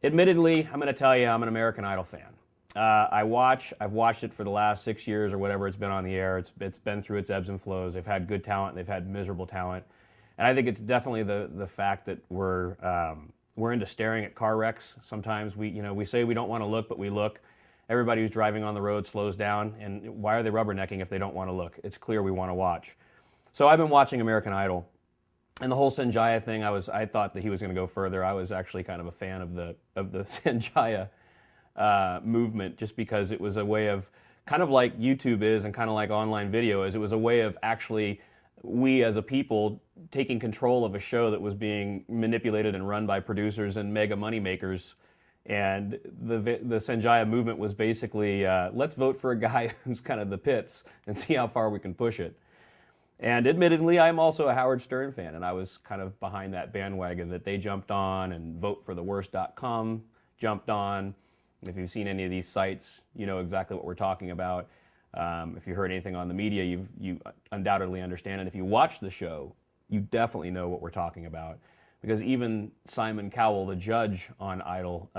Admittedly, I'm going to tell you, I'm an American Idol fan. I've watched it for the last 6 years or whatever it's been on the air. It's been through its ebbs and flows. They've had good talent, they've had miserable talent, and I think it's definitely the fact that we're into staring at car wrecks. Sometimes we say we don't want to look, but we look. Everybody who's driving on the road slows down, and why are they rubbernecking if they don't want to look? It's clear we want to watch. So I've been watching American Idol. And the whole Sanjaya thing, I thought that he was going to go further. I was actually kind of a fan of the Sanjaya movement, just because it was a way of, kind of like YouTube is and kind of like online video is, it was a way of actually we as a people taking control of a show that was being manipulated and run by producers and mega money makers. And the Sanjaya movement was basically, let's vote for a guy who's kind of the pits and see how far we can push it. And admittedly, I'm also a Howard Stern fan, and I was kind of behind that bandwagon that they jumped on, and votefortheworst.com jumped on. If you've seen any of these sites, you know exactly what we're talking about. If you heard anything on the media, you undoubtedly understand. And if you watch the show, you definitely know what we're talking about. Because even Simon Cowell, the judge on Idol,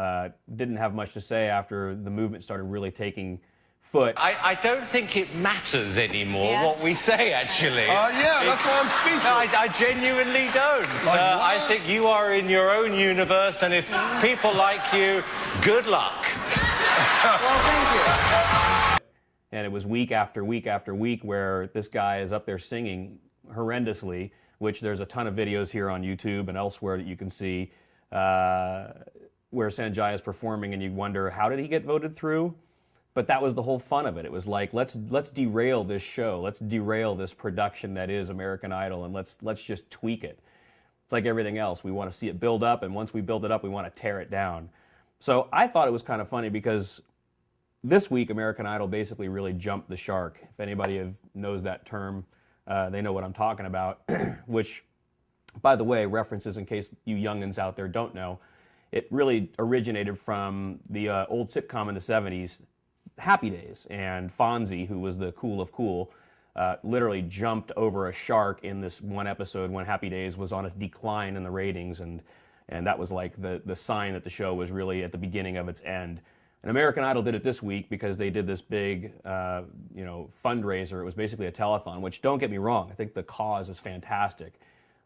didn't have much to say after the movement started really taking foot. I don't think it matters anymore what we say, actually. Yeah, that's why I'm speechless. No, I genuinely don't. I think you are in your own universe, and if people like you, good luck. Well, thank you. And it was week after week after week where this guy is up there singing horrendously, which there's a ton of videos here on YouTube and elsewhere that you can see where Sanjaya is performing, and you wonder, how did he get voted through? But that was the whole fun of it. It was like, let's derail this show. Let's derail this production that is American Idol, and let's just tweak it. It's like everything else. We want to see it build up, and once we build it up, we want to tear it down. So I thought it was kind of funny because this week, American Idol basically really jumped the shark. If anybody knows that term, they know what I'm talking about, which, by the way, references in case you youngins out there don't know, it really originated from the old sitcom in the 70s, Happy Days, and Fonzie, who was the cool of cool, literally jumped over a shark in this one episode when Happy Days was on its decline in the ratings, and that was like the sign that the show was really at the beginning of its end. And American Idol did it this week because they did this big fundraiser. It was basically a telethon, which, don't get me wrong, I think the cause is fantastic.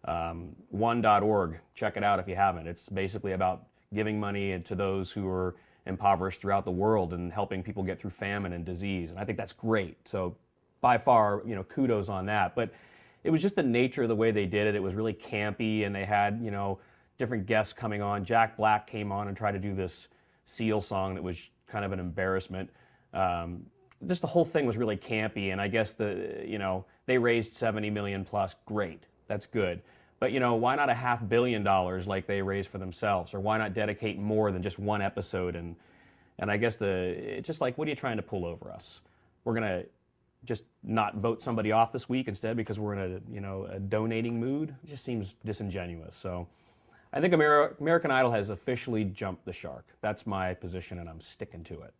One.org, check it out if you haven't. It's basically about giving money to those who are impoverished throughout the world and helping people get through famine and disease. And I think that's great. So by far, kudos on that. But it was just the nature of the way they did it. It was really campy, and they had, different guests coming on. Jack Black came on and tried to do this Seal song that was kind of an embarrassment. Just the whole thing was really campy, and I guess they raised $70 million plus. Great. That's good. But, why not $500 million like they raised for themselves? Or why not dedicate more than just one episode? And I guess it's just like, what are you trying to pull over us? We're going to just not vote somebody off this week instead because we're in a donating mood? It just seems disingenuous. So I think American Idol has officially jumped the shark. That's my position, and I'm sticking to it.